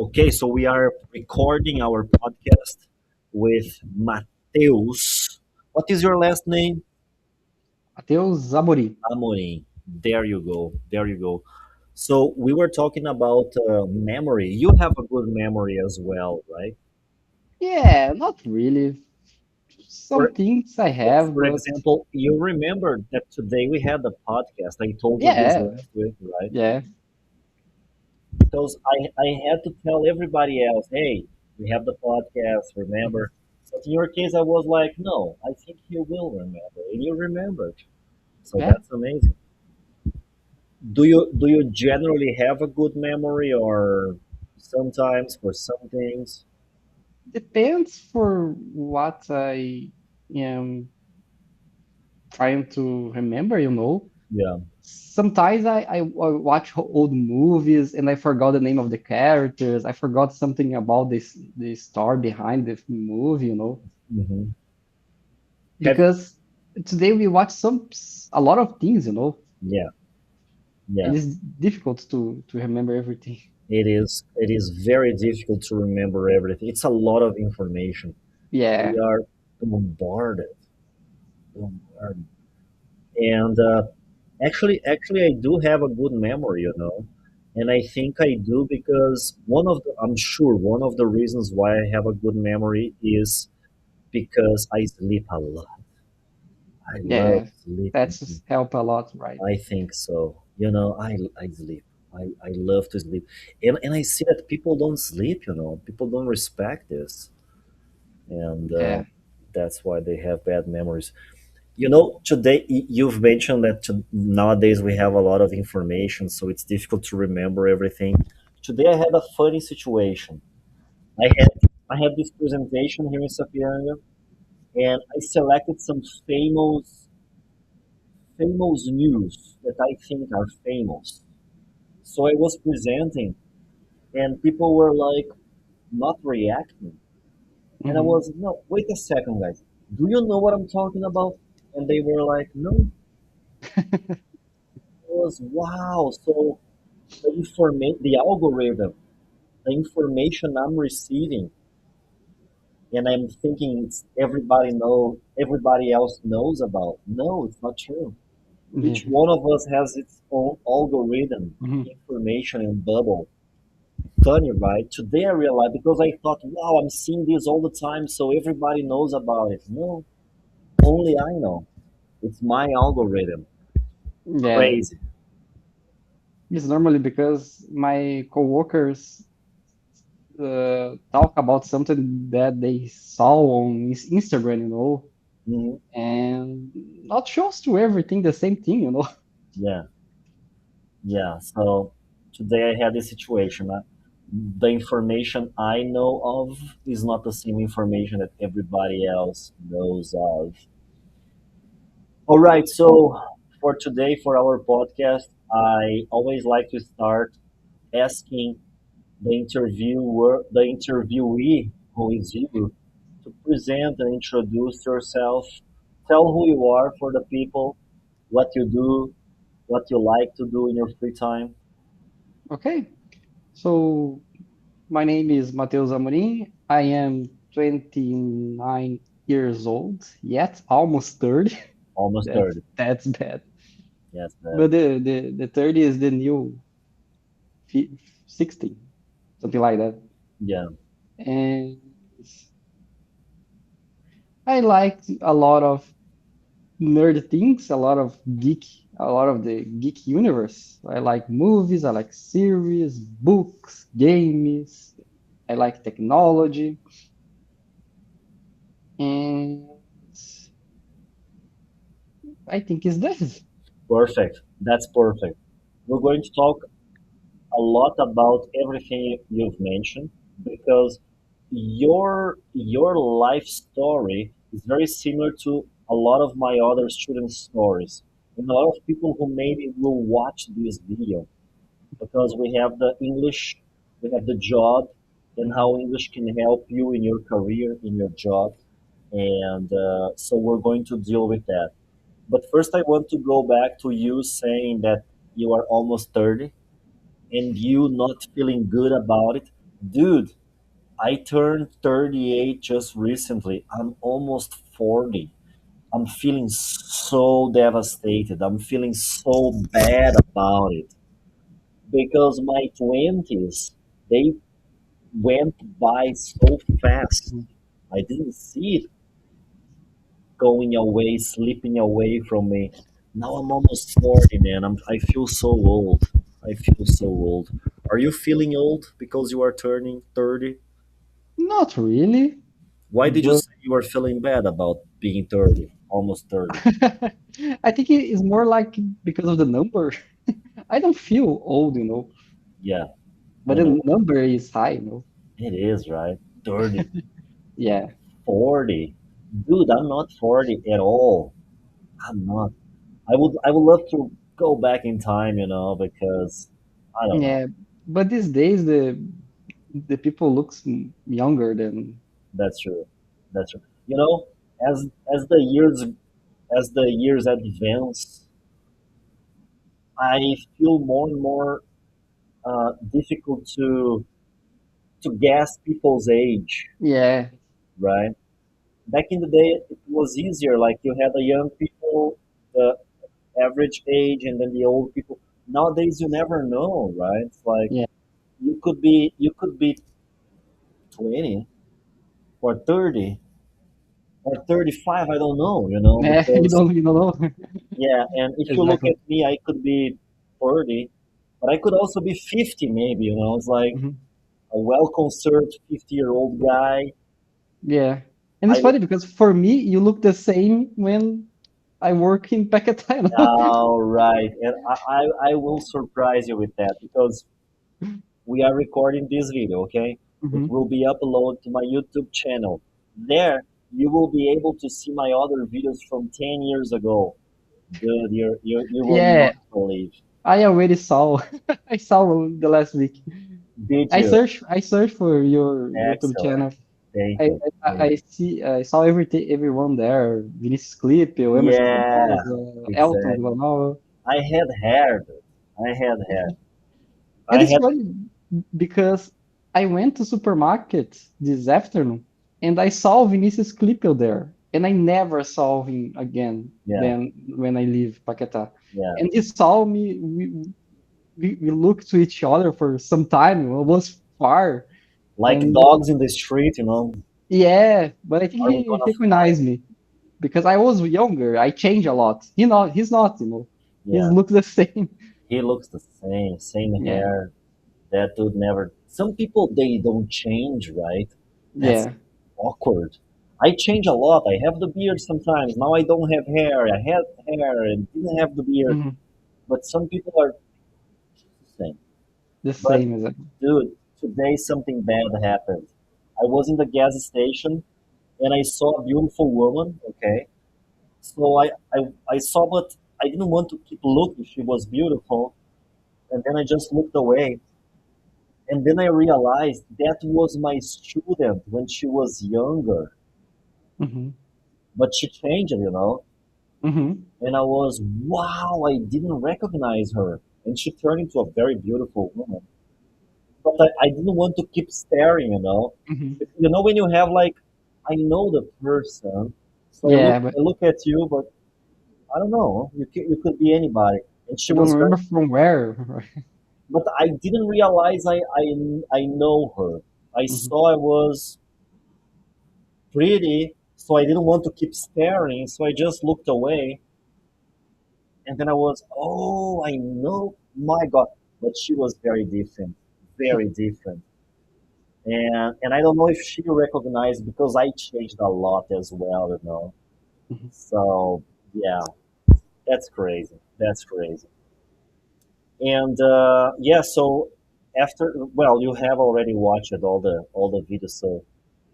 Okay, so we are recording our podcast with Matheus. What is your last name? Matheus Amorin. Amorin. There you go. There you go. So we were talking about memory. You have a good memory as well, right? Yeah, not really. For, Some things I have, for but example, you remember that today we had a podcast. I told you this yeah, last week, right? yeah, Because I had to tell everybody else, hey, we have the podcast, remember? But in your case, I was like, no, I think you will remember, and you remembered. So yeah. that's amazing. Do you generally have a good memory, or sometimes for some things? Depends for what I am trying to remember. Yeah. Sometimes I watch old movies and I forgot the name of the characters. I forgot something about the story behind the movie. Hmm. Have Because today we watch a lot of things, yeah, yeah. and it's difficult to remember everything. It is. It is very difficult to remember everything. It's a lot of information. Yeah. We are bombarded, bombarded. And actually, I do have a good memory, and I think I do because I'm sure one of the reasons why I have a good memory is because I sleep a lot. I love Yeah, sleeping. that's help a lot, right? I think so. I sleep. I love to sleep, and I see that people don't sleep. People don't respect this, and Yeah. that's why they have bad memories. Today you've mentioned that nowadays we have a lot of information, so it's difficult to remember everything. Today I had a funny situation. I had I had this presentation here in Sapiranga, and I selected some famous news that I think are famous. So I was presenting, and people were like not reacting, and I Hmm. was no, wait a second, guys. Do you know what I'm talking about? And they were like, no. It was wow. So the algorithm, the information I'm receiving, and I'm thinking everybody else knows about. No, it's not true. Each Yeah. one of us has its own algorithm, Hmm. information and bubble. Funny, right? Today I realized because I thought, wow, I'm seeing this all the time, so everybody knows about it. No, only I know. It's my algorithm. Yeah. Crazy. It's normally because my coworkers talk about something that they saw on Instagram, Hmm. and not shows to everything the same thing. Yeah, yeah. So today I had this situation. The information I know of is not the same information that everybody else knows of. All right, so for today, for our podcast, I always like to start asking the interviewee, who is you, to present and introduce yourself. Tell who you are for the people, what you do, what you like to do in your free time. Okay. So my name is Matheus Amorim. I am 29 years old, yet almost 30. Almost That's 30. that's bad. Yes, But the 30 is the new 60, something like that. yeah. And I like a lot of nerd things, a lot of the geek universe. I like movies, I like series, books, games. I like technology, and I think it's this. Perfect. That's perfect. We're going to talk a lot about everything you've mentioned because your life story is very similar to a lot of my other students' stories. And a lot of people who maybe will watch this video because we have the job and how English can help you in your career, in your job. And so we're going to deal with that. But first, I want to go back to you saying that you are almost 30 and you not feeling good about it. Dude, I turned 38 just recently. I'm almost 40. I'm feeling so devastated. I'm feeling so bad about it because my 20s, they went by so fast. Mhm. I didn't see it going away, slipping away from me. Now I'm almost 40, man. I feel so old. I feel so old. Are you feeling old because you are turning 30? Not really, Why did you but say you were feeling bad about being 30, almost 30? I think it is more like because of the number. I don't feel old, Yeah, but I the know. number is high. It is, right? 30, Yeah, 40. Dude, I'm not 40 at all. I'm not. I would love to go back in time, because I don't know. yeah. But these days, the people looks younger than. That's true. That's true. You know, as as the years as the years advance, I feel more and more difficult to guess people's age, Yeah, right? Back in the day, it was easier. Like you had the young people, the average age, and then the old people. Nowadays, you never know, right? It's like yeah. you could be 20 or 30 or 35. I don't know, Yeah, because you don't know. yeah. And if you look Exactly. at me, I could be 30, but I could also be 50, maybe. It's like Mhm. a well-conserved 50-year-old guy. Yeah. And it's I funny because for me, you look the same when I work in Pacatana. All right, and I will surprise you with that because we are recording this video, okay? It Hmm. will be uploaded to my YouTube channel. There, you will be able to see my other videos from 10 years ago. Dude, you will Yeah, not believe. I already saw. I saw the last week. Did you? I searched for your YouTube Excellent. channel. Thank I you. I see I saw everyone there. Vinicius Clipe, Emerson Yeah, Zanosa, Elton exactly. Villanova. I had hair, dude. I had hair. And I it's had, funny because I went to supermarket this afternoon and I saw Vinicius Clipel there, and I never saw him again. yeah, Then when I leave Paquetá, yeah. and he saw me. We looked to each other for some time. It was far, Like and dogs in the street, yeah, but I think are we he gonna recognized fight? me because I was younger. I changed a lot. He's not. He Yeah, looks the same. he looks the same Yeah, hair. That dude never. Some people they don't change, right? That's yeah. awkward. I change a lot. I have the beard sometimes. Now I don't have hair. I had hair and didn't have the beard. Mhm. But some people are the same. The But same as dude, today something bad happened. I was in the gas station and I saw a beautiful woman. Okay, so I saw, but I didn't want to keep looking. She was beautiful, and then I just looked away. And then I realized that was my student when she was younger, hmm but she changed, hmm And I was, wow, I didn't recognize her. And she turned into a very beautiful woman. But I didn't want to keep staring. hmm When you have like, I know the person, so Yeah, but I look at you, but I don't know. You could be anybody. And she you don't was very, remember from where. but I didn't realize I know her. I Mhm. saw I was pretty, so I didn't want to keep staring, so I just looked away. And then I was, oh, I know, my God. But she was very different, very different. And I don't know if she recognized because I changed a lot as well. Mhm. So yeah, that's crazy. That's crazy. And yeah, so after, well, you have already watched all the videos, so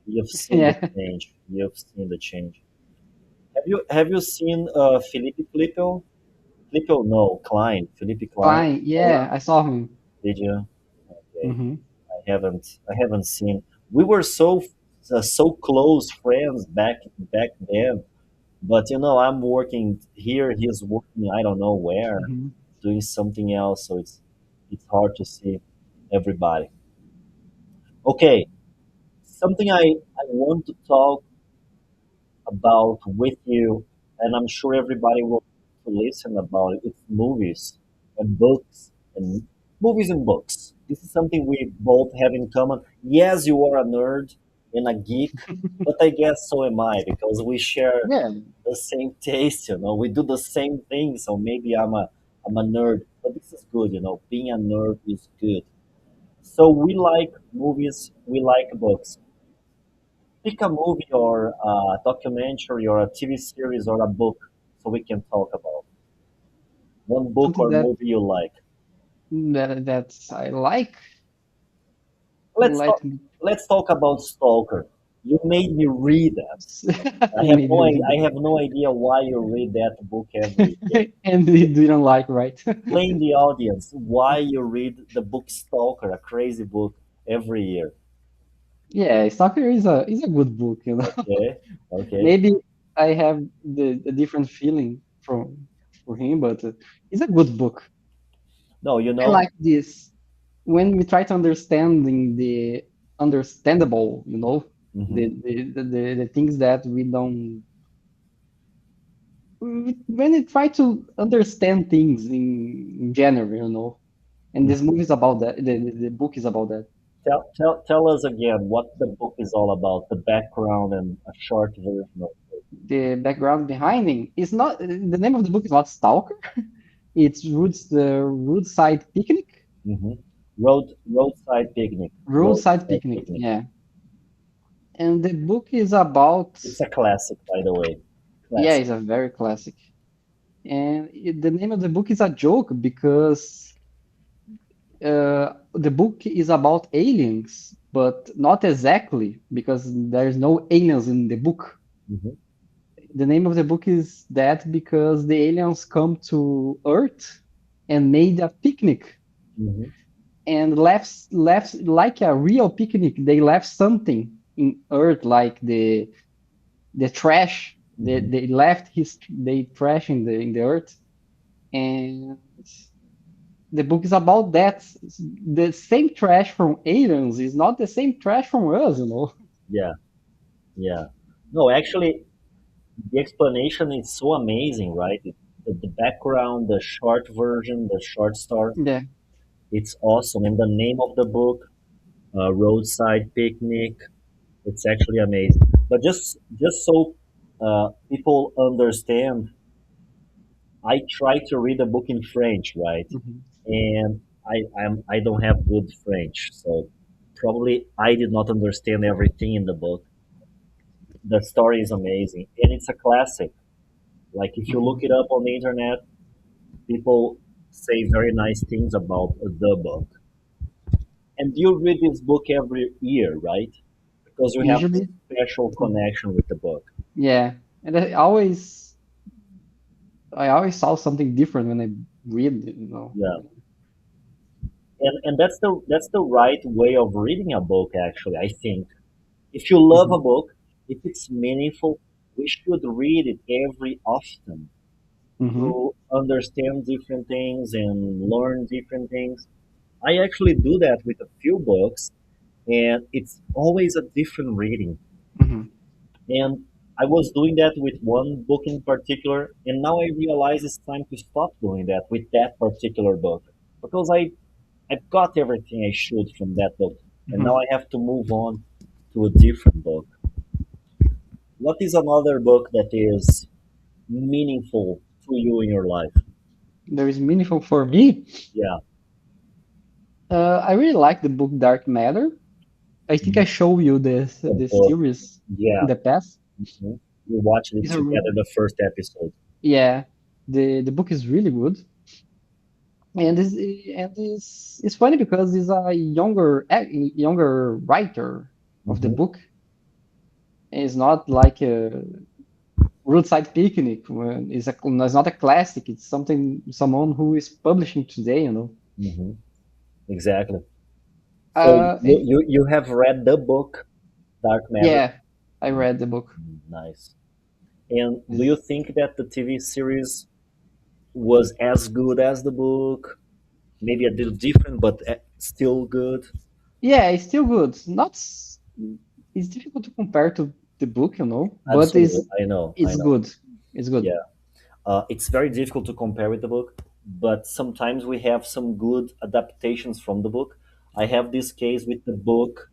you've seen the Yeah, change. You've seen the change. Have you seen Felipe Clipel? Clipel, no, Klein. Felipe Klein. fine. Oh, Yeah, I saw him. did you? Okay, Hmm I haven't seen. We were so close friends back then, but I'm working here. He's working I don't know where, hmm doing something else. So it's hard to see everybody. Okay, something I want to talk about with you, and I'm sure everybody will to listen about it. It's movies and books and movies and books. This is something we both have in common. Yes, you are a nerd and a geek, but I guess so am I because we share Yeah, the same taste. We do the same thing. So maybe I'm a nerd, but this is good. Being a nerd is good. So we like movies, we like books. Pick a movie or a documentary or a TV series or a book so we can talk about one book something or movie you like. that I like. Let's Let talk. me. Let's talk about Stalker. You made me read that. You made me read I have no idea why you read that book every year. that, and you didn't like, right? Explain the audience why you read the book Stalker, a crazy book, every year. Yeah, Stalker is a good book, you know. Okay, okay. Maybe I have the different feeling from for him, but it's a good book. No, I like this when we try to understanding the understandable, you know, hmm the things that we don't. When we try to understand things in general, you know, and this movie is about that. The book is about that. tell us again what the book is all about, the background and a short version of it. The background behind him is not the name of the book is not Stalker. It's the Roadside Picnic. hmm Roadside Picnic. Roadside Roadside Picnic, Picnic. yeah. And the book is about, It's a classic, by the way. yeah, Classic. it's a very classic. And the name of the book is a joke because the book is about aliens, but not exactly because there's no aliens in the book. hmm The name of the book is that because the aliens come to Earth and made a picnic hmm and left like a real picnic. They left something in Earth, like the trash. hmm They left his they trash in the Earth, and the book is about that. The same trash from aliens is not the same trash from us, you know. Yeah, yeah. No, actually, the explanation is so amazing, right? The background, the short version, the short story, Yeah. it's awesome. And the name of the book, Roadside Picnic, it's actually amazing. But just so people understand, I try to read a book in French, right? Mhm. And I don't have good French, so probably I did not understand everything in the book. The story is amazing, and it's a classic. Like if you look Mhm. it up on the internet, people say very nice things about the book. And you read this book every year, right? Because you have a Usually, special mhm. connection with the book. Yeah. And I always saw something different when I read it, you know. Yeah, and that's the right way of reading a book. Actually, I think if you love a Mhm. book, if it's meaningful, we should read it every often Mhm. to understand different things and learn different things. I actually do that with a few books, and it's always a different reading. Mhm. And I was doing that with one book in particular, and now I realize it's time to stop doing that with that particular book because I've got everything I should from that book, and now Mhm. I have to move on to a different book. What is another book that is meaningful to you in your life? There is meaningful for me. Yeah, I really like the book Dark Matter. I think I mhm. show you The the book. series in Yeah, the past. mhm. We watched it It's a together the first episode. yeah, the book is really good, and it's funny because he's a younger writer of the hmm book. It's not like a Roadside Picnic. When it's not a classic. It's someone who is publishing today. You know. hmm Exactly. So And you have read the book Dark Matter. yeah, I read the book. Nice. And do you This think that the TV series was as good as the book? Maybe a little different, but still good. Yeah, it's still good. Not. It's difficult to compare to the book, but Absolutely, I know, I it's know. good. It's good. Yeah, it's very difficult to compare with the book, but sometimes we have some good adaptations from the book. I have this case with the book,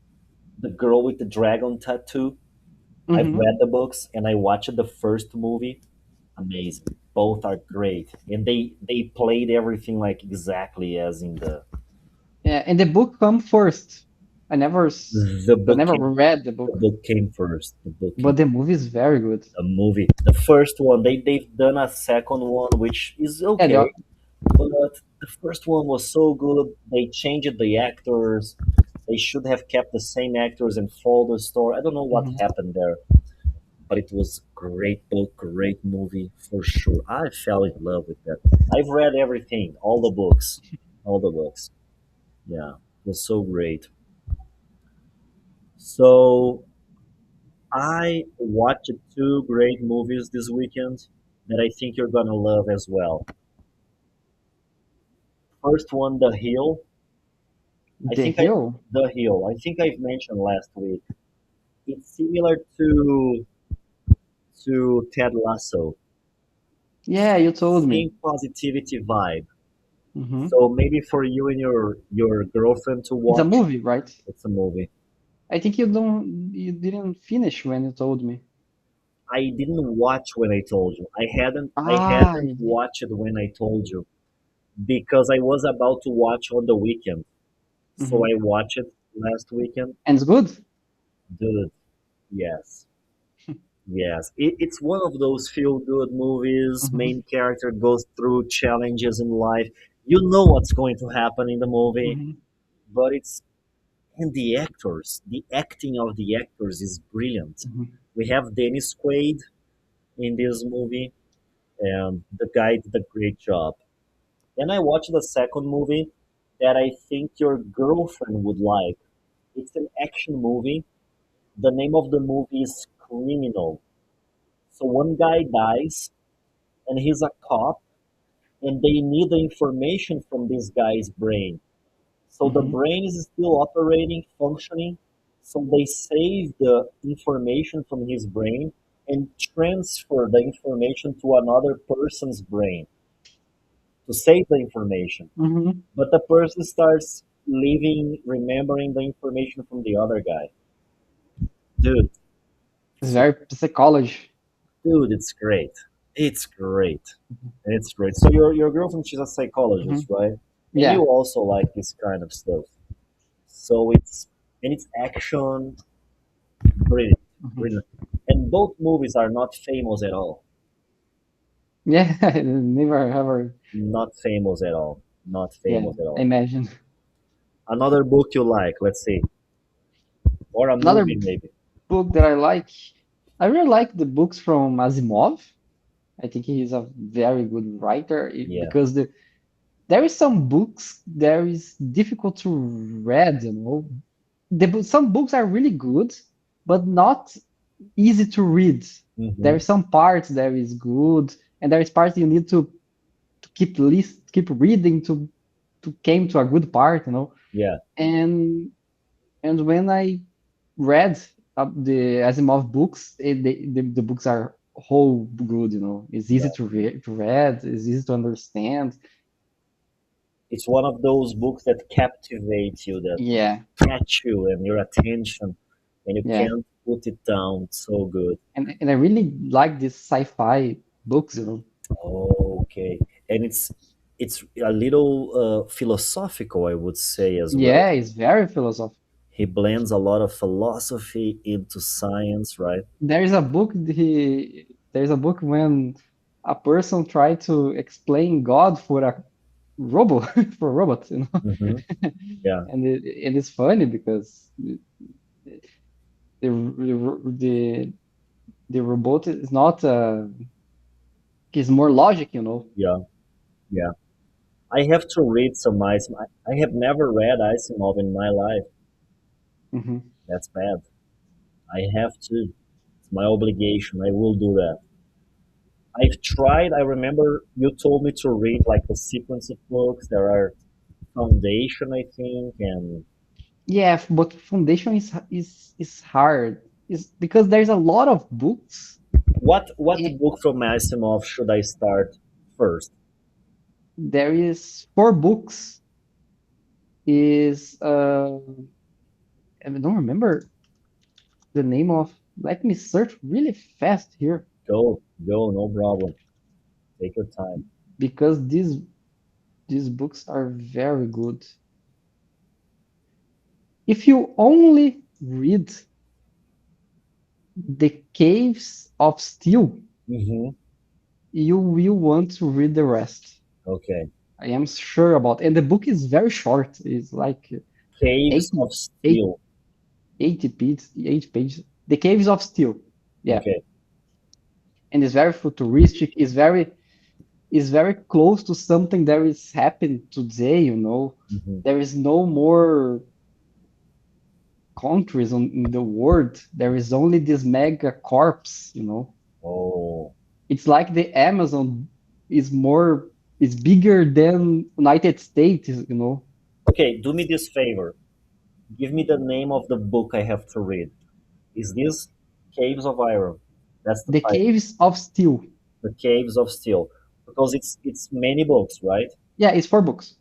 The Girl with the Dragon Tattoo. I've Hmm. read the books and I watched the first movie. Amazing. Both are great, and they played everything like exactly as in Yeah, and the book come first. I never, the I book never came. read the The book, book came first. The book came. but the movie is very good. The movie, the first one, they've done a second one, which is Yeah, okay, but the first one was so good. They changed the actors. They should have kept the same actors and followed the story. I don't know what mhm. happened there, but it was great book, great movie for sure. I fell in love with that. I've read everything, all the books, all the books. Yeah, it was so great. So I watched two great movies this weekend that I think you're gonna love as well. First one, The Hill. I The think I Hill. The Hill. I think I've mentioned last week. It's similar to Ted Lasso. Yeah, you told me. Same positivity vibe. Hmm. So maybe for you and your girlfriend to It's a watch, movie, right? it's a movie. I think you didn't finish when you told me. I didn't watch when I told you. I Ah, hadn't watched it when I told you because I was about to watch on the weekend. So hmm. I watched it last weekend. And it's good. Dude, yes. Yes, it's one of those feel-good movies. Hmm. Main character goes through challenges in life. You know what's going to happen in the movie, Hmm. but it's and the actors, the acting of the actors is brilliant. Hmm. We have Dennis Quaid in this movie, and the guy did a great job. Then I watched the second movie that I think your girlfriend would like. It's an action movie. The name of the movie is Criminal. So one guy dies, and he's a cop, and they need the information from this guy's brain. So the Hmm. brain is still operating, functioning. So they save the information from his brain and transfer the information to another person's brain to save the information. Hmm. But the person starts living, remembering the information from the other guy. Dude, It's so, very psychology. dude, it's great. It's great. It's great. So your girlfriend, she's a Hmm. psychologist, right? And you Yeah. also like this kind of stuff. So it's action, brilliant, Hmm. brilliant. And both movies are not famous at all. Yeah. Never ever. Not famous at all. Not Yeah. famous at all. Imagine Another book you like, let's see, or a another movie maybe. book that I like. I really like the books from Asimov. I think he is a very good writer Yeah. because there is some books there is difficult to read, some books are really good, but not easy to read. There Hmm. is some parts that is good, and there is parts you need to keep reading to came to a good part. Yeah. And when I read the Asimov books, the books are whole good. It's easy Yeah. to read, it's easy to understand. It's one of those books that captivates you, that Yeah, catch you and your attention, and you yeah. can't put it down. So good. And I really like these sci-fi books. Okay. And it's a little philosophical, I would say as well. Yeah, it's very philosophical. He blends a lot of philosophy into science, right? There's a book when a person tried to explain God for a robot for a robot. Hmm. Yeah, And it's funny because the the robot is not is more logic. yeah, yeah. I have to read some Asimov. I have never read Asimov in my life. Hmm. That's bad. I have to. It's my obligation. I will do that. I've tried. I remember you told me to read like a sequence of books. There are Foundation, I think, and Yeah, but foundation is hard. Is because there's a lot of books. What And book from Asimov should I start first? there is four books. Is I don't remember the name of. Let me search really fast here Go, no problem. Take your time. because these books are very good. If you only read The Caves of Steel, Mm-hmm. you will want to read the rest. Okay. I am sure about. And the book is very short. It's like Caves 80, of Steel. 80 pages, 8 pages. The Caves of Steel. Yeah. Okay. And it's very futuristic. It's very close to something that is happening today. Mm-hmm. There is no more countries in the world. There is only this mega corpse. Oh. It's like the Amazon is bigger than United States. Okay, do me this favor. Give me the name of the book I have to read. Is this Caves of Iron? That's the The title. Caves of Steel. The Caves of Steel. Because it's many books, right? Yeah, it's four books.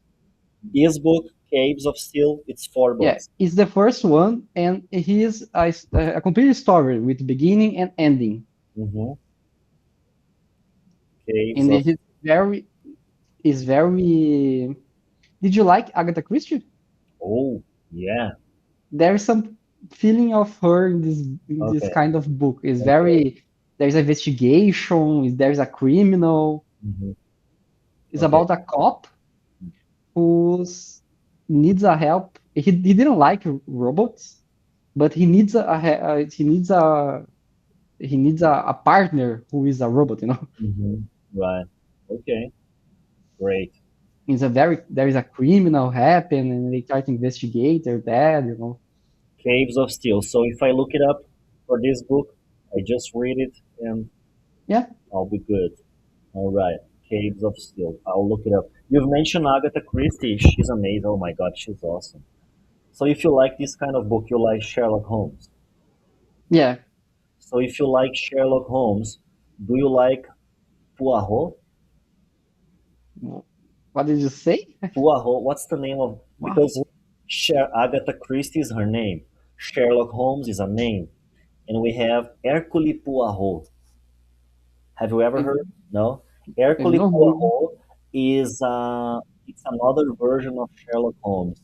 This book, Caves of Steel, it's four Yeah, books. it's the first one, and he is a complete story with beginning and ending. Mm-hmm. Caves And of. it is very. Did you like Agatha Christie? Oh, yeah. There is some feeling of her in this Okay. kind of book. It's Okay. very there's an investigation. There's a criminal. Mm-hmm. It's Okay. about a cop who needs a help. He didn't like robots, but he needs a partner who is a robot. Mm-hmm. Right. Okay. Great. There is a criminal happen and they try to investigate their dad. Caves of Steel. So if I look it up for this book, I just read it and Yeah, I'll be good. All right. Caves of Steel. I'll look it up. You've mentioned Agatha Christie. She's amazing. Oh my God, she's awesome. So if you like this kind of book, you like Sherlock Holmes. yeah. So if you like Sherlock Holmes, do you like Poirot? What did you say? Poirot. What's the name of? Because Wow. Agatha Christie is her name. Sherlock Holmes is a name, and we have Hercule Poirot. Have you ever I, heard? No. I don't Hercule know who. Poirot is it's another version of Sherlock Holmes,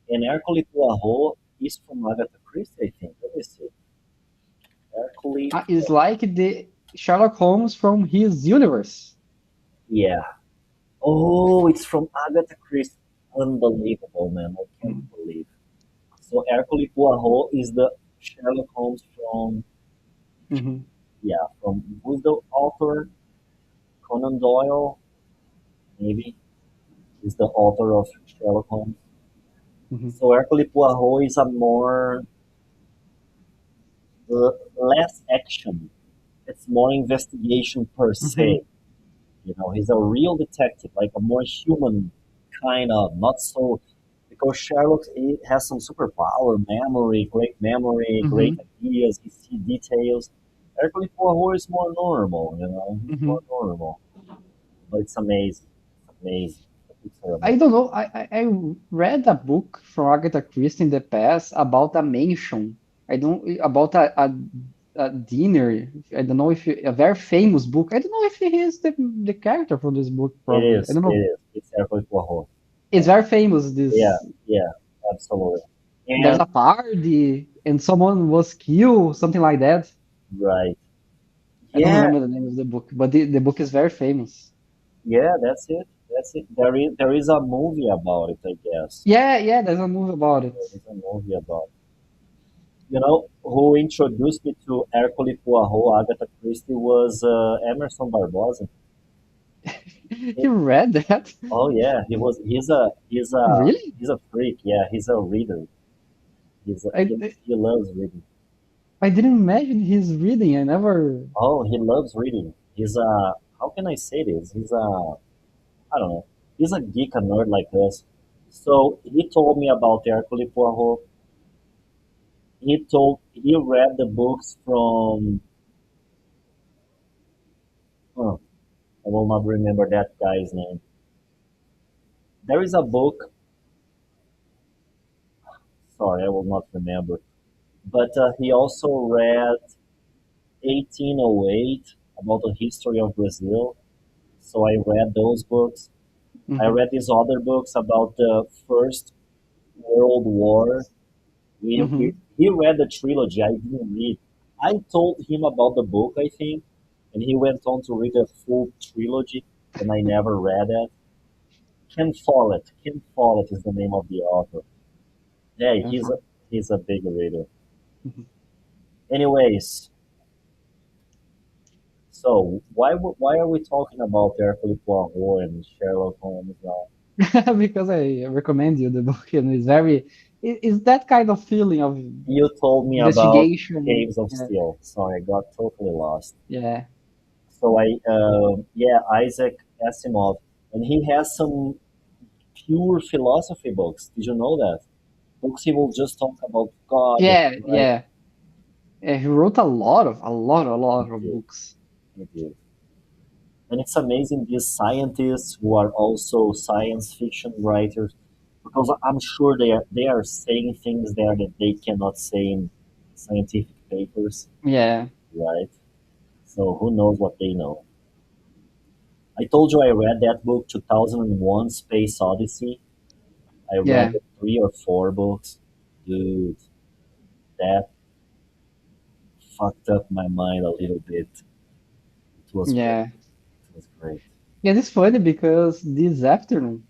and Hercule Poirot is from Agatha Christie, I think. Let me see. Hercule. It's like the Sherlock Holmes from his universe. Yeah. Oh, it's from Agatha Christie. Unbelievable, man. I can't Mm. believe. So Hercule Poirot is the Sherlock Holmes from, Mhm, yeah, from who's the author? Conan Doyle, maybe, is the author of Sherlock Holmes. mhm, So Hercule Poirot is a more less action. It's more investigation per se. mhm, He's a real detective, like a more human kind of, not so. Because Sherlock he has some superpower, memory, great mhm, ideas, he sees details. Hercule Poirot is more normal. He's more mhm. normal. But it's amazing. It's amazing. The books are I amazing. don't know. I read a book from Agatha Christie in the past about a mansion. I don't about a dinner. I don't know if a very famous book. I don't know if he is the character from this book. It Probably. I is. don't It know. is. It's Hercule Poirot. It's very famous. Yeah, This yeah, absolutely. there's And a party and someone was killed, something like that. right. I don't Yeah, remember the name of the book, but the book is very famous. yeah, that's it. That's it. There is a movie about it, I guess. Yeah, yeah. There's a movie about it. There is a movie about it. Who introduced me to Hercule Poirot, Agatha Christie, was Emerson Barbosa. You read that? Oh yeah, Really? he's a freak. Yeah, he's a reader. He loves reading. I didn't imagine he's reading. I never. Oh, he loves reading. He's a how can I say this? I don't know. He's a geek, a nerd like us. So he told me about Hercule Poirot. He read the books from. Oh, I will not remember that guy's name. There is a book. Sorry, I will not remember. But he also read 1808 about the history of Brazil. So I read those books. I Hmm. read these other books about the First World War. Hmm. He read the trilogy. I didn't read. I told him about the book, I think, and he went on to read the full trilogy, and I never read it. Ken Follett. Ken Follett is the name of the author. Yeah, he's a big reader. Anyways, so why are we talking about Hercule Poirot and Sherlock Holmes now? Because I recommend you the book, and it's very, it's that kind of feeling of You told me about investigation. Caves of Yeah, Steel. Sorry, I got totally lost. yeah, So yeah, Isaac Asimov, and he has some pure philosophy books. Did you know that? Books he will just talk about God, yeah, right? yeah. He wrote a lot He of did, books. he did. And it's amazing these scientists who are also science fiction writers, because I'm sure they are saying things there that they cannot say in scientific papers, Yeah, right? So who knows what they know? I told you I read that book, 2001 Space Odyssey. I read yeah, the 3 or 4 books. Dude, that fucked up my mind a little bit. It was great. yeah. It was great. Yeah, it's funny because this afternoon,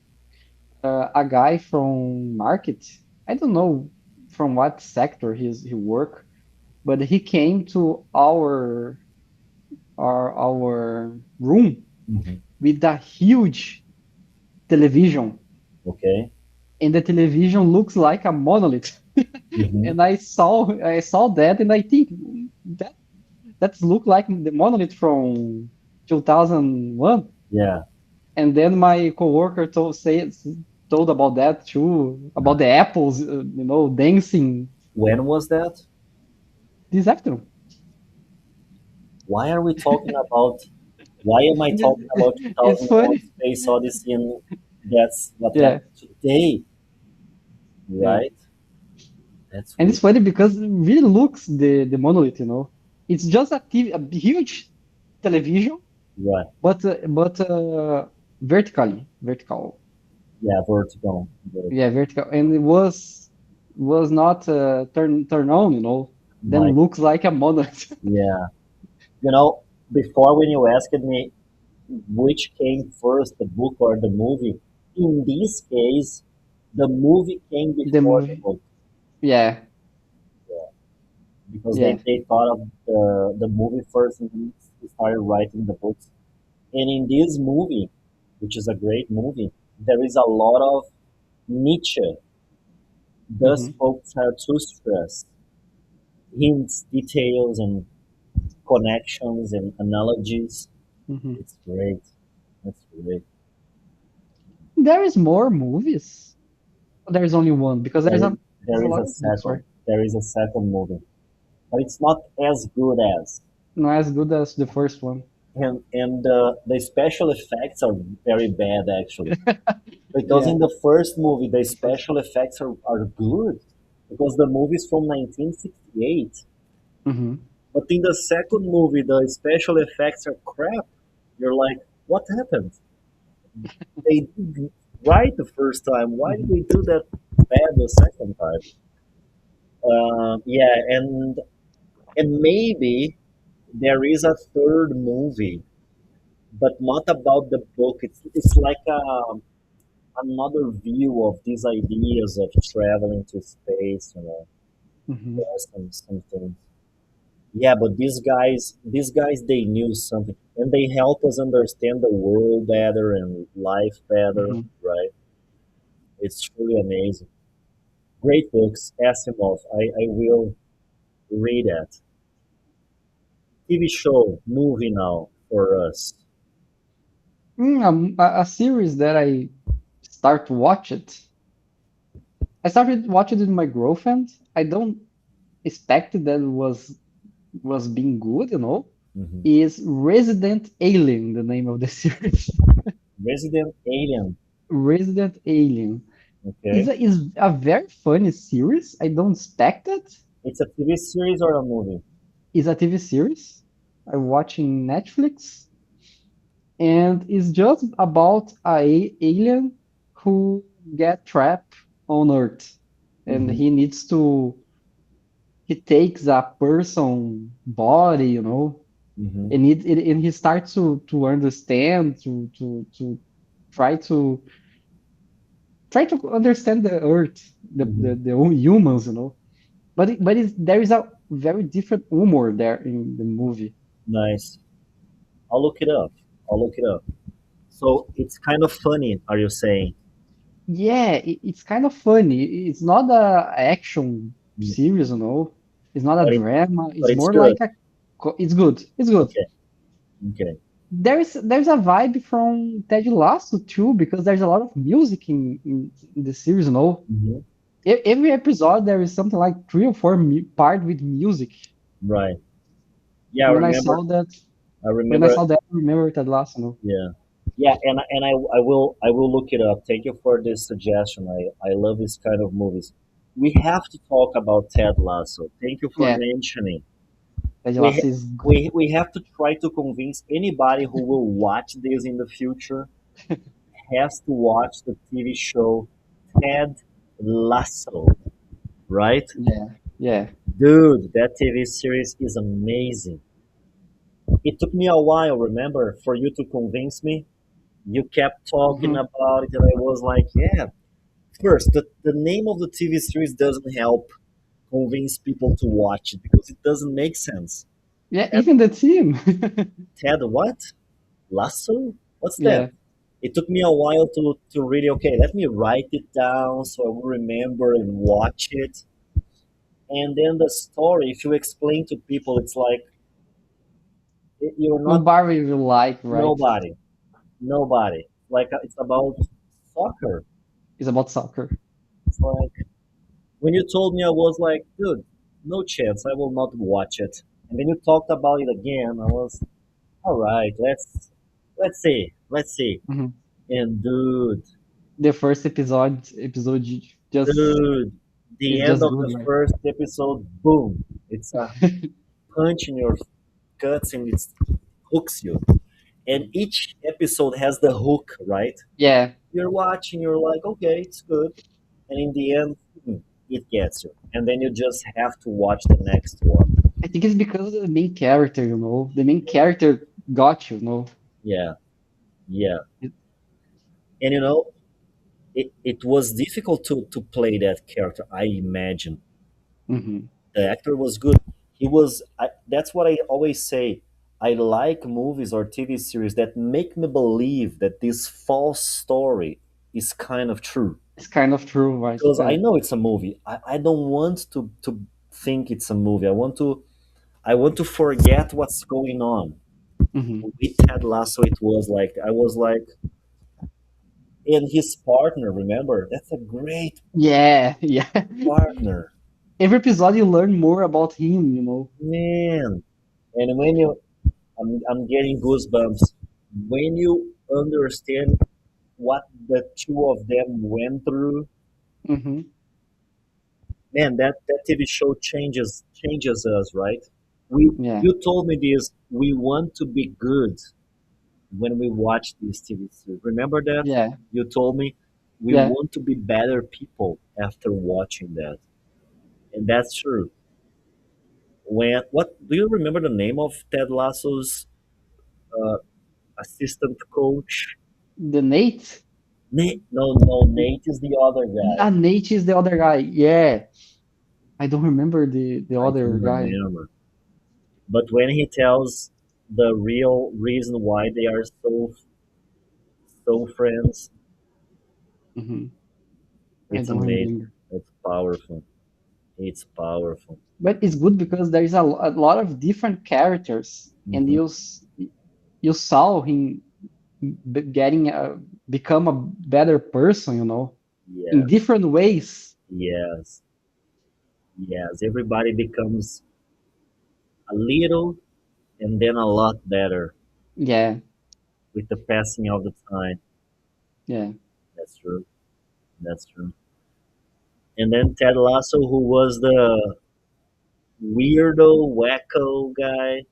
a guy from market, I don't know from what sector he work, but he came to our room Hmm. with a huge television, Okay. and the television looks like a monolith. Hmm. And I saw that, and I think that that's look like the monolith from 2001. Yeah. And then my coworker told about that too, about the apples, dancing When was that? this afternoon. Why are we talking about? Why am I talking about It's 2001 funny. Space Odyssey and that's what Yeah. happened today, Yeah. right? That's And it's weird. funny because it really looks the monolith. It's just a huge television, Right. but vertical. Yeah, vertical. Yeah, Vertical. vertical, and it was not turn on. My, Then looks like a monolith. yeah. You know, before when you asked me which came first, the book or the movie, in this case, the movie came The before the movie. book. Yeah, Yeah. Because yeah. they thought of the movie first and then started writing the books. And in this movie, which is a great movie, there is a lot of Nietzsche. Thus, Hmm. folks are to stress hints, details, and connections and analogies. Hmm. It's great. That's great. There is more movies. There is only one because There is, there's there a is lot a of books, second. right? There is a second movie, but it's not as good as. Not as good as the first one. And the special effects are very bad actually, because Yeah, in the first movie the the first. special effects are good because the movie is from 1968. Hmm. But in the second movie, the special effects are crap. You're like, what happened? They did right the first time. Why did Hmm. they do that bad the second time? Yeah, and maybe there is a third movie, but not about the book. It's like another view of these ideas of traveling to space. Hmm. There are some things. Yeah, but these guys, they knew something, and they help us understand the world better and life better, Hmm. right? It's truly amazing. Great books, Asimov. I will read it. TV show, movie now for us. A series that I start to watch it. I started watching it with my girlfriend. I don't expect that was being good, you know. Hmm. Is Resident Alien the name of the series? Resident Alien. Resident Alien Okay. is a very funny series. I don't expect it. It's a TV series or a movie? It's a TV series. I watch in Netflix, and it's just about a alien who get trapped on Earth, and Hmm. he takes a person body, you know, Hmm. and he starts to understand to try to try to understand the Earth, Hmm. the humans, you know. There is a very different humor there in the movie. Nice. I'll look it up. I'll look it up. So it's kind of funny, are you saying? Yeah, it's kind of funny. It's not a action Mm. series, you know. It's not a But it, drama. but It's it's more good. like a. It's good. It's good. Okay. Okay. There's a vibe from Ted Lasso too, because there's a lot of music in the series, you know. Hmm. Every episode there is something like three or four part with music. Right. Yeah, I When I remember. saw that, I when I remember. saw that, I remember Ted Lasso, you know. Yeah. Yeah, and I will look it up. Thank you for this suggestion. I love this kind of movies. We have to talk about Ted Lasso. Thank you for Yeah, mentioning. Ted We Lasso ha- is good. we have to try to convince anybody who will watch this in the future has to watch the TV show Ted Lasso, right? Yeah, yeah. Dude, that TV series is amazing. It took me a while, remember, for you to convince me. You kept talking Hmm. about it, and I was like, yeah. First, the name of the TV series doesn't help convince people to watch it because it doesn't make sense. Yeah, Ted, even the team. Ted what? Lasso? What's that? Yeah. It took me a while to really, okay, let me write it down so I will remember and watch it. And then the story, if you explain to people, it's like you're not Nobody will like, right? nobody, nobody. Like it's about soccer. It's about soccer. It's like when you told me, I was like, dude, no chance, I will not watch it. And then you talked about it again. I was, all right, let's see, let's see. Mhm. And The first episode just dude, the is end just of good, the right? first episode, boom, it's a punch in your guts and it hooks you. And each episode has the hook, right? Yeah, You're watching, you're like, okay, it's good. And in the end, it gets you. And then you just have to watch the next one. I think it's because of the main character, you know. The main character got you, you know. Yeah, yeah. It- And it was difficult to play that character, I imagine. Mhm. The actor was good. That's what I always say. I like movies or TV series that make me believe that this false story is kind of true. It's kind of true, right? Because I Yeah. know it's a movie. I don't want to think it's a movie. I want to forget what's going on. Mhm. With Ted Lasso, it was like I was like, and his partner. Remember, that's a great Yeah, yeah. partner, Every episode you learn more about him, you know. man. And I'm getting goosebumps when you understand what the two of them went through. Hmm. Man, that TV show changes us, right? We Yeah, You told me this. We want to be good when we watch this TV series. Remember that? yeah, You told me we yeah. want to be better people after watching that, and that's true. When what do you remember the name of Ted Lasso's uh, assistant coach? The Nate? Nate? No, no, Nate is the other guy. Yeah, Nate is the other guy. Yeah. I don't remember the I other don't guy. remember. But when he tells the real reason why they are so friends, Hmm. I it's don't amazing. remember. It's powerful. It's powerful. But it's good because there is a lot of different characters, and Hmm. you saw him getting become a better person, you know, in Yes, different ways. Yes, yes. Everybody becomes a little and then a lot better Yeah, with the passing of the time. yeah, That's true. That's true. And then Ted Lasso, who was the weirdo, wacko guy,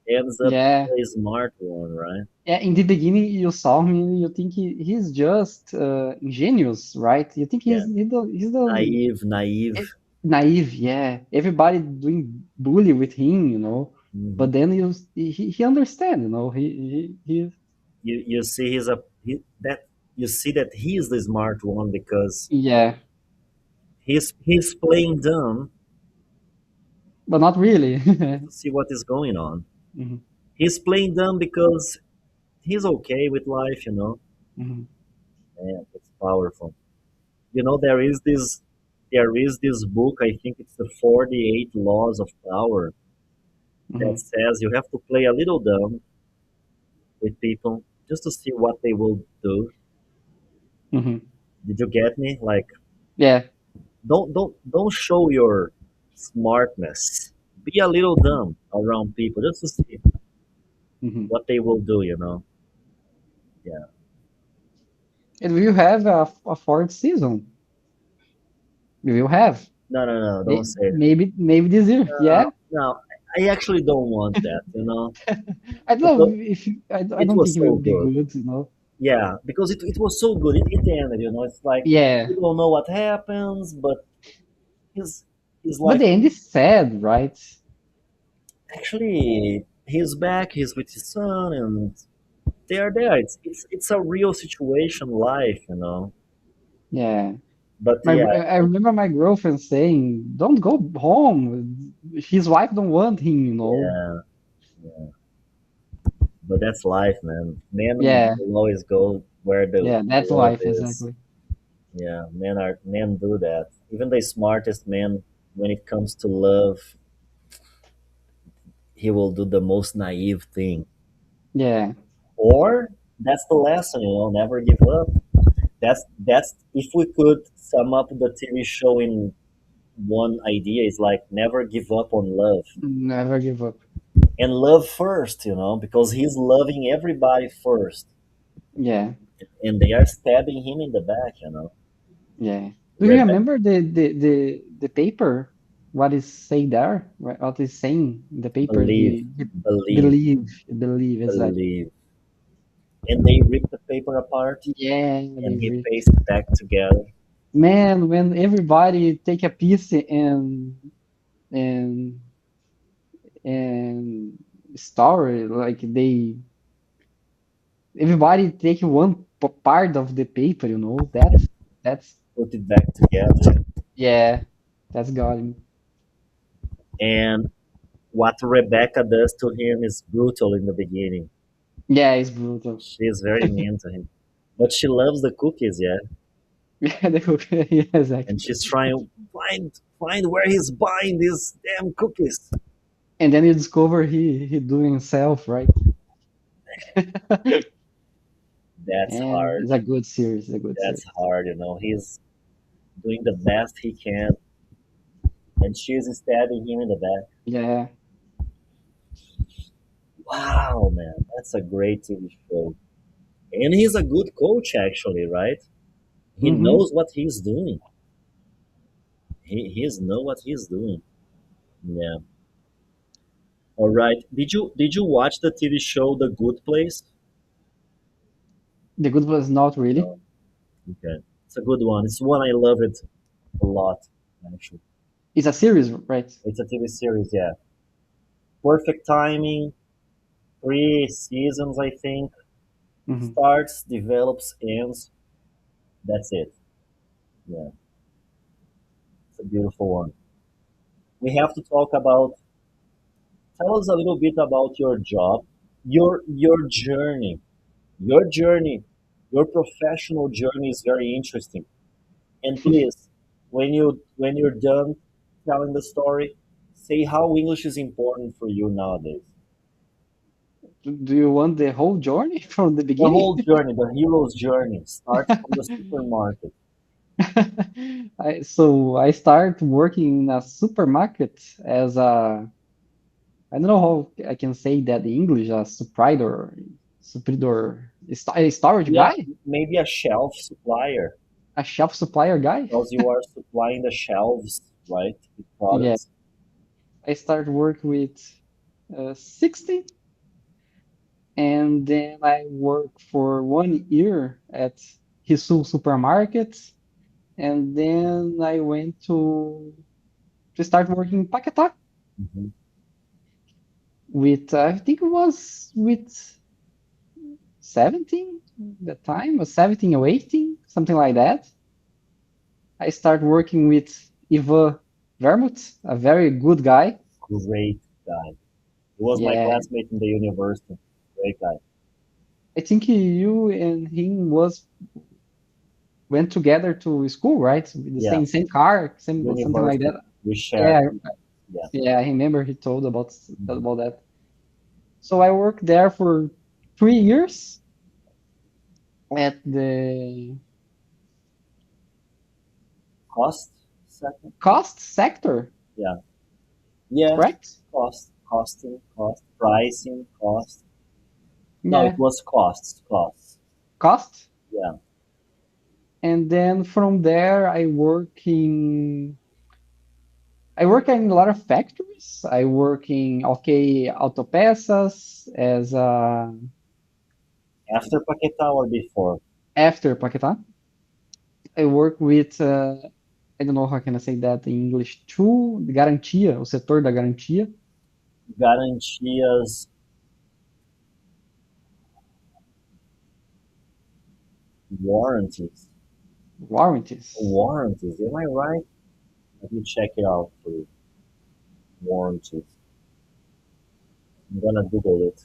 ends up yeah. the smart one, right? Yeah, in the beginning, you saw him, you think he's just ingenious, right? You think Yeah. he's the Naive, naive. naive, yeah. Everybody doing bully with him, you know. Hmm. But then he understand, you know. He You see that you see that he is the smart one because yeah, he's playing dumb but not really. just to see what is going on. Mhm, He's playing dumb because he's okay with life, you know. mhm, Yeah, it's powerful. You know, there is this book, I think it's the 48 Laws of Power, that mhm, says you have to play a little dumb with people just to see what they will do. mhm. Did you get me? Like, Yeah. don't show your smartness. Be a little dumb around people just to see Mhm. what they will do, you know. Yeah. And we will have a fourth season. We will have. No, no, no, don't say it. Maybe this year. Yeah. No, I actually don't want that, you know. I don't know Because if I it don't think was it so will be good. good, you know. Yeah, because it was so good. It ended, you know. It's like Yeah. you don't know what happens, but his his But life the end is sad, right? actually he's back. He's with his son, and they are there. It's a real situation, life, you know. Yeah. But yeah, I remember my girlfriend saying, "Don't go home. His wife don't want him, you know." yeah, yeah. But that's life, man. Men Yeah. will always go where the Yeah, that's love life is. exactly. Yeah, men do that. Even the smartest man, when it comes to love, he will do the most naive thing. Yeah. Or that's the lesson, you know, never give up. That's if we could sum up the TV show in one idea, is like never give up on love. Never give up. And love first, you know, because he's loving everybody first. Yeah. And they are stabbing him in the back, you know. Yeah. Do you Rebecca, remember the paper? What is say there? What is saying in the paper? believe, He believe, believe exactly. believe. And they rip the paper apart Yeah, and they he read. pastes it back together. Man, when everybody take a piece and and story like everybody take one part of the paper, you know. That's Put it back together. yeah, that's got him. And what Rebecca does to him is brutal in the beginning. Yeah, it's brutal. She is very mean to him. But she loves the cookies, yeah. Yeah, yeah, And exactly. she's trying to find where he's buying these damn cookies. And then you discover he doing himself, right? That's And hard. it's a good series, a good That's series. hard, you know. He's doing the best he can, and she's stabbing him in the back. Yeah. Wow, man, that's a great TV show. And he's a good coach, actually, right? He Mm-hmm. knows what he's doing. He's know what he's doing. Yeah. All right. Did you watch the TV show The Good Place? The good was not really. No. Okay. It's a good one. It's one I love it a lot, actually. It's a series, right? It's a TV series, yeah. Perfect timing, 3 seasons, I think. Mm-hmm. Starts, develops, ends. That's it. Yeah, it's a beautiful one. We have to talk about. Tell us a little bit about your job, your journey, your journey, your professional journey is very interesting. And please, when you're done telling the story, say how English is important for you nowadays. Do you want the whole journey from the The beginning? whole journey, the hero's journey, starts from the supermarket. I start working in a supermarket as a, I don't know how I can say that in English, a supridor, a storage Yeah, guy, maybe a shelf supplier, a shelf supplier guy. because you are supplying the shelves, right, with Yeah, products. I start work with 60, and then I work for 1 year at Risul supermarket, and then I went to start working in Paquetá Mhm. with I think it was with 17 the time, or 17 or 18, something like that. I start working with Ivan Vermouth, a very good guy. Great guy. He was my Yeah, classmate in the university. Great guy. I think you and him was went together to school, right? With the Yeah, same car, same something like university. that. We shared. Yeah, Yeah. yeah, I remember he told Mhm. about that. So I worked there for 3 years at the Cost second. cost sector, Yeah. Yeah. correct? Cost, costing, cost, pricing, cost. No, it Yeah, was costs, costs. cost. Yeah. And then from there, I work in a lot of factories. I work in OK Autopeças as After Paquetá or before? after Paquetá. I work with I don't know how can I say that in English, through the garantia, o setor da garantia, Garantias, warranties. warranties. Warranties, am I right? Let me check it out, please. Warranties. I'm gonna Google it.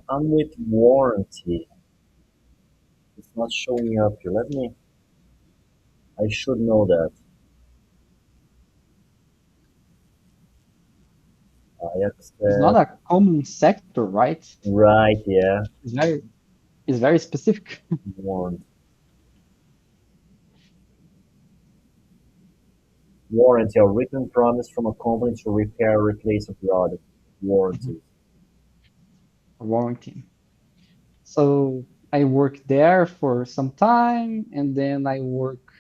I'm with warranty. It's not showing up here. Let me. I should know that. I It's not accept. a common sector, right? Right, yeah. It's very it's very specific. Warrant. Warranty, a written promise from a company to repair or replace a product. Mhm. Warranties. Warranty. So I work there for some time, and then I work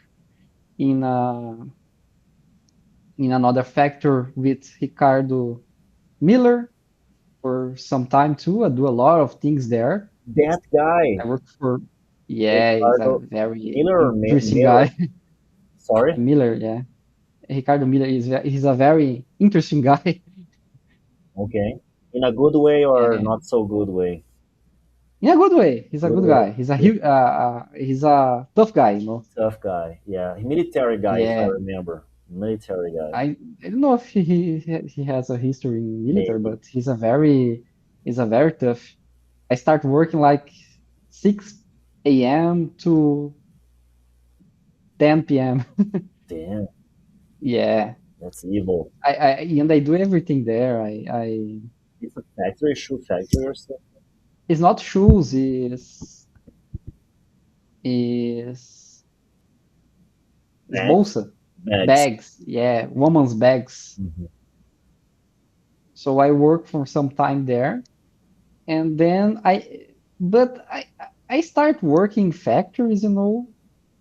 in another factor with Ricardo Miller for some time too. I do a lot of things there. That guy, I work for, yeah, he's a Ricardo very Miller or interesting Miller. guy. Sorry. Miller, yeah. Ricardo Miller he's a very interesting guy. Okay. In a good way or Yeah. not so good way? In a good way. He's a Good good way. guy. Good. He's a tough guy, you know. Tough guy. Yeah. Military guy, if I Yeah. remember. Military guy. I don't know if he has a history in military, Maybe. but he's a very tough. I start working like 6 a.m. to 10 p.m. Damn. Yeah. That's evil. And I do everything there. I It's a factory, shoe factory or something. It's not shoes, is Bags. bolsa, Bags. bags. Yeah, woman's bags. Mhm. So I work for some time there, and then but I start working factories, you know,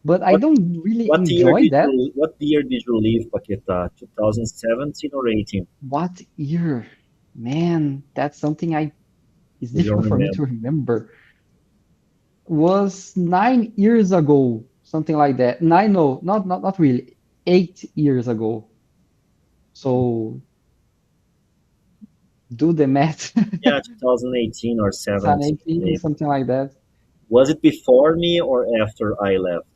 but I What don't really what year enjoy did that. you what year did you leave Paquetá? 2017 or 18? What year? Man, that's something I it's You don't difficult for me remember. to remember. Was 9 years ago, something like that. Nine, no, not really. 8 years ago. So do the math. Yeah, 2018 or 17 2018, maybe. something like that. Was it before me or after I left?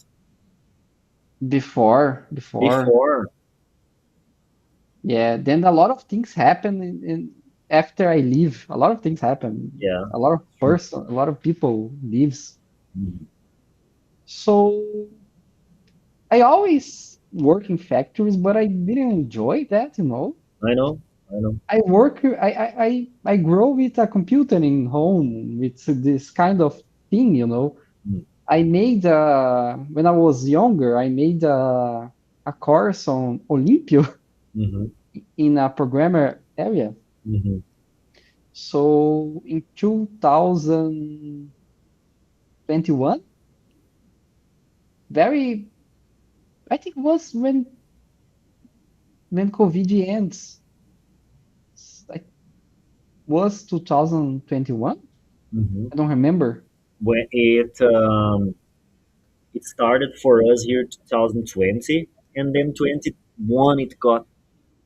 Before. Before. Yeah, then a lot of things happen after I leave. A lot of things happen. Yeah. A lot of True. a lot of people leaves. Mhm. So I always work in factories, but I didn't enjoy that, you know. I know, I know. I grow with a computer in home with this kind of thing, you know. Mm, I made when I was younger, I made a course on Olympio mhm, in a programmer area. mhm, So in 2021, very, I think it was when COVID ends. It was 2021. mhm. I don't remember. When it started for us here 2020, and then 21 it got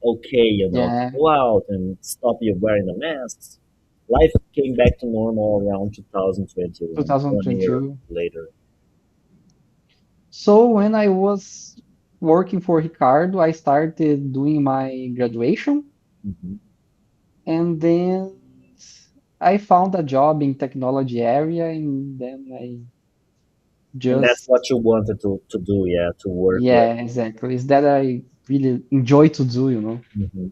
okay, to Yeah, go out and stop you wearing the masks. Life came back to normal around 2021, 1 year 2022. later. So when I was working for Ricardo, I started doing my graduation, Hmm. and then I found a job in technology area, and then I And that's just, what you wanted to do, yeah, to work there. yeah, exactly. It's that I really enjoy to do, you know. Hmm.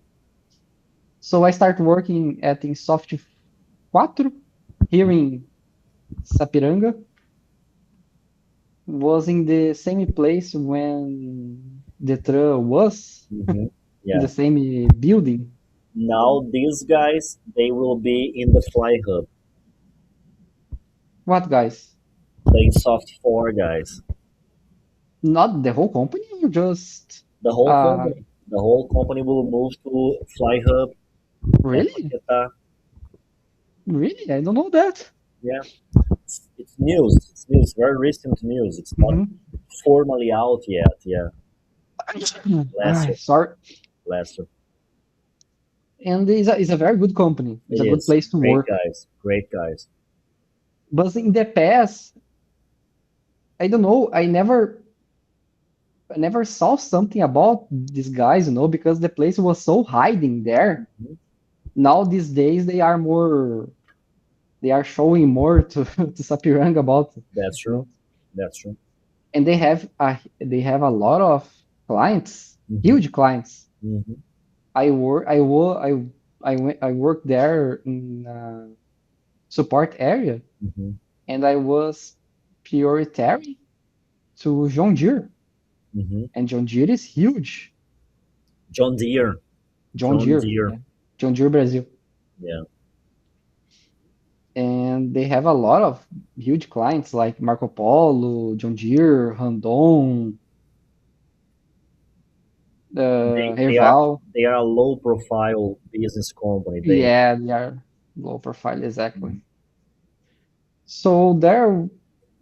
So I started working at Insoft 4 here in Sapiranga. Was in the same place when the Detran was Hmm. in Yeah. the same building. Now these guys, they will be in the Fly Hub, What guys? the Soft 4 guys. Not the whole company, or just The whole uh company. The whole company will move to Fly Hub and really? Paquetá. Really? I don't know that. Yeah, it's news. It's news. Very recent news. It's not Hmm. formally out yet. Yeah, last Ah, year. sorry. Last year. And it's a very good company. It's It a good is. place to Great work. guys. Great guys. But in the past, I don't know. I never saw something about these guys, you know, because the place was so hiding there. Mhm. Now these days they are showing more to to Sapiranga about it, That's you true. know. That's true. And they have a lot of clients, Hmm. huge clients. Hmm. I worked there in support area, Hmm. and I was prioritary to John Deere, Hmm. and John Deere is huge. John Deere. John John Deere, Deere. yeah, John Deere Brazil, Yeah. and they have a lot of huge clients like Marco Polo, John Deere, Randon, They are Herval. they are a low profile business company. They. Yeah, they are low profile, exactly. Mhm. So there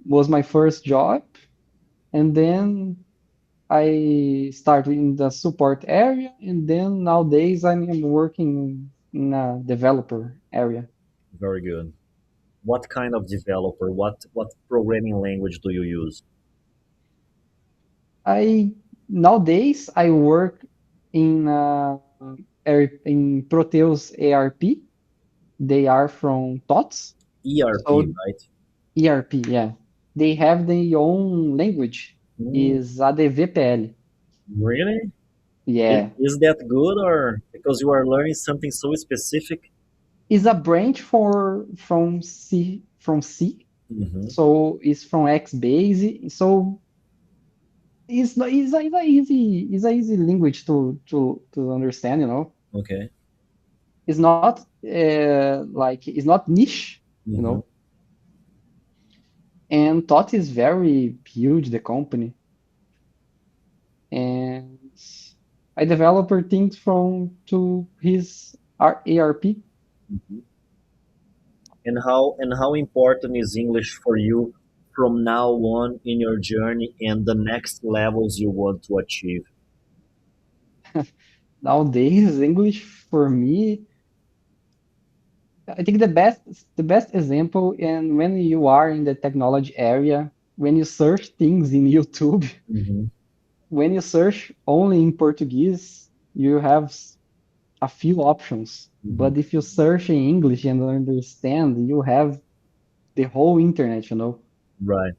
was my first job, and then I started in the support area, and then nowadays I'm working in a developer area. Very good. What kind of developer? What programming language do you use? I Nowadays I work in in Proteus ARP. They are from TOTS. ERP, So right? ERP, yeah. They have their own language, Mm, is ADVPL. really? Yeah. Is that good or because you are learning something so specific? Is a branch from C. Hmm. So it's from Xbase. So it's a easy language to understand, you know. Okay. It's not like it's not niche, you Hmm. know. And Tot is very huge, the company. And I developer things from to his ARP. Hmm. And how important is English for you from now on in your journey and the next levels you want to achieve? Nowadays, English for me, I think the best example, and when you are in the technology area, when you search things in YouTube, Hmm. when you search only in Portuguese, you have a few options. Hmm. But if you search in English and understand, you have the whole internet, you know. Right.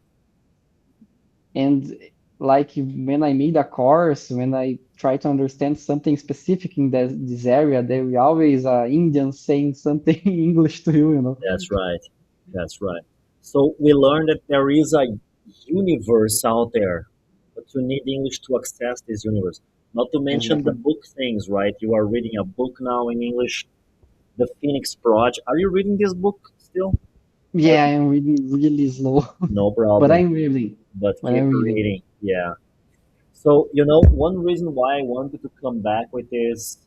And like when I made a course, when I try to understand something specific in this area, there will always Indian saying something in English to you, you know. That's right. That's right. So we learned that there is a universe out there, but you need English to access this universe. Not to mention the Exactly. book things, right? You are reading a book now in English, The Phoenix Project. Are you reading this book still? Yeah, I'm reading really slow, No but problem, I'm reading. but But keep I'm reading. reading. Yeah. So, one reason why I wanted to come back with this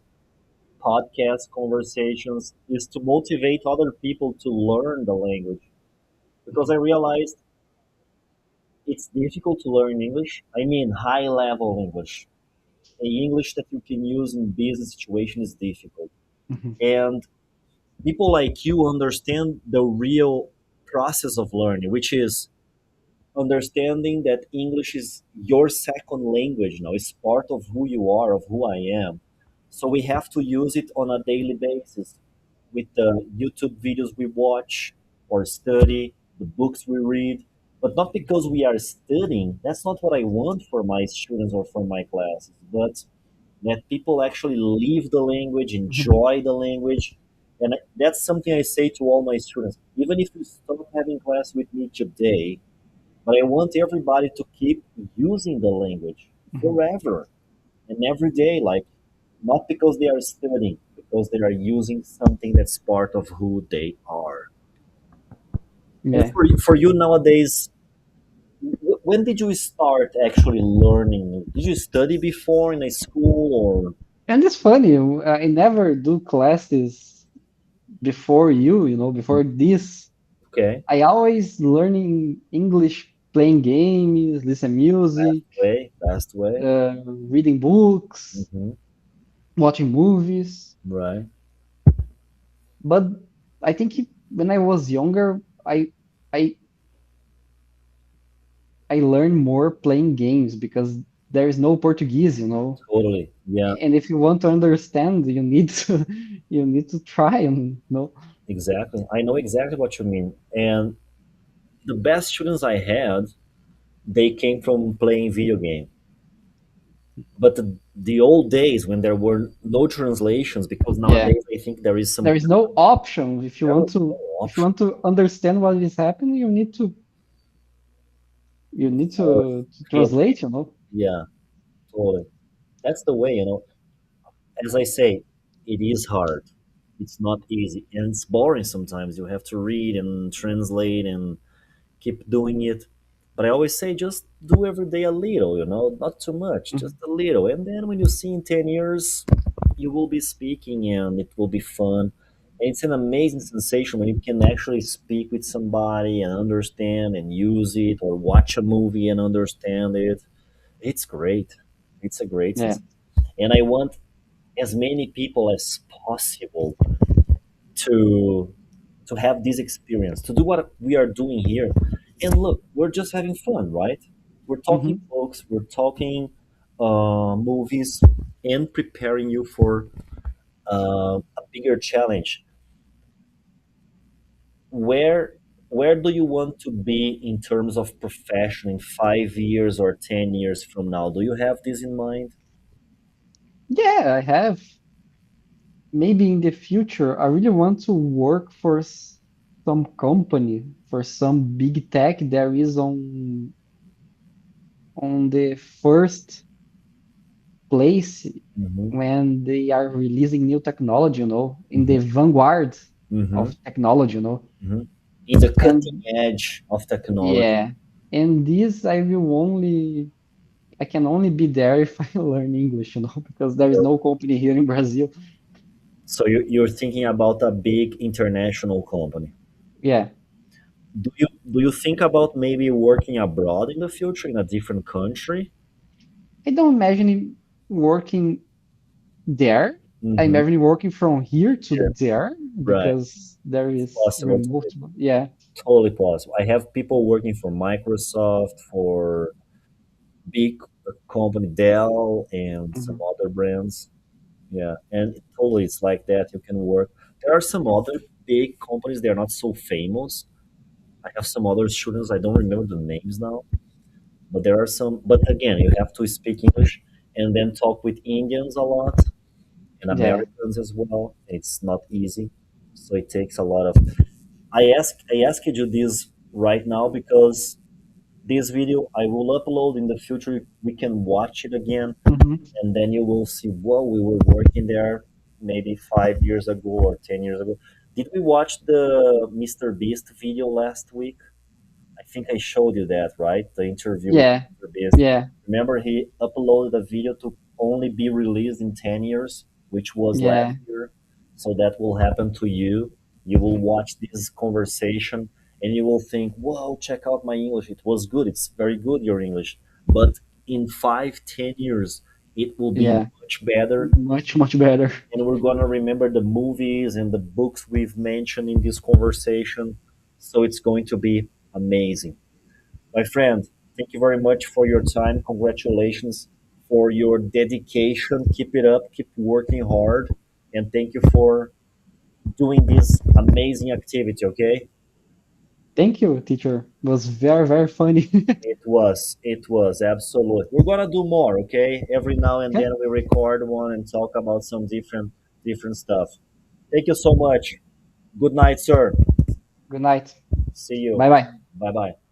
podcast conversations is to motivate other people to learn the language. Because I realized it's difficult to learn English. I mean, high level English. The English that you can use in business situation is difficult. Mhm, And people like you understand the real process of learning, which is understanding that English is your second language now. It's part of who you are, of who I am. So we have to use it on a daily basis with the YouTube videos we watch or study, the books we read, but not because we are studying. That's not what I want for my students or for my classes, but that people actually live the language, mhm, enjoy the language. And that's something I say to all my students. Even if you stop having class with me today, but I want everybody to keep using the language mhm. forever and every day, like not because they are studying, because they are using something that's part of who they are. And Yeah. for you nowadays, when did you start actually learning? Did you study before in a school or And it's funny, I never do classes before you know, before this. okay? I always learning English playing games, listen music, Best way. reading books, Hmm. watching movies. Right. But I think when I was younger, I I learned more playing games because there is no Portuguese, you know. Totally. Yeah. And if you want to understand, you need to you need to try and you know. Exactly. I know exactly what you mean. And the best students I had, they came from playing video game. But the old days when there were no translations, because Yeah. nowadays I think there is some There is no option if you there want was no to if you option. want to understand what is happening, you need Or to hit. translate, you know. Yeah, totally. That's the way. As I say, it is hard. It's not easy. And it's boring sometimes. You have to read and translate and keep doing it. But I always say just do every day a little, not too much, just Mhm, a little. And then when you see in 10 years, you will be speaking and it will be fun. And it's an amazing sensation when you can actually speak with somebody and understand and use it, or watch a movie and understand it. It's great. It's a great yeah. sensation. And I want as many people as possible to have this experience, to do what we are doing here. And look, we're just having fun, right? We're talking Hmm. books, we're talking movies, and preparing you for a bigger challenge. Where do you want to be in terms of profession in 5 years or 10 years from now? Do you have this in mind? Yeah, I have. Maybe in the future, I really want to work for some company, for some big tech that is on the first place Hmm. when they are releasing new technology, you know, in the Hmm. vanguard Hmm. of technology, you know. Hmm. In the cutting And edge of technology. yeah, and this I can only be there if I learn English, you know, because there is no company here in Brazil. So you're thinking about a big international company. Yeah, Do you think about maybe working abroad in the future in a different country? I don't imagine it working there. I Hmm. imagine working from here to Yeah, there right. because there It's is possible to remote. do. Yeah. Totally possible. I have people working for Microsoft, for big company Dell, and some Mhm. other brands. Yeah, and totally it's like that. You can work. There are some other big companies. They're not so famous. I have some other students. I don't remember the names now, But there are some, but again, you have to speak English and then talk with Indians a lot and Yeah. Americans as well. It's not easy. So it takes a lot of. I asked you this right now because this video I will upload in the future. We can watch it again, Hmm. and then you will see. Well, we were working there maybe 5 years ago or 10 years ago. Did we watch the Mr. Beast video last week? I think I showed you that, right? The interview with Yeah. Mr. Beast. Yeah. Remember, he uploaded a video to only be released in 10 years, which was last Yeah. year. So that will happen to you. You will watch this conversation and you will think, whoa, check out my English. It was good. It's very good, your English. But in 5, 10 years, it will be Yeah. much better. Much, much better. And we're going to remember the movies and the books we've mentioned in this conversation. So it's going to be amazing. My friend, thank you very much for your time. Congratulations for your dedication. Keep it up. Keep working hard. And thank you for doing this amazing activity, okay? Thank you, teacher. It was very, very funny. It was, absolutely. We're gonna do more, okay? Every now and Okay. then we record one and talk about some different stuff. Thank you so much. Good night, sir. Good night. See you. Bye bye. Bye bye.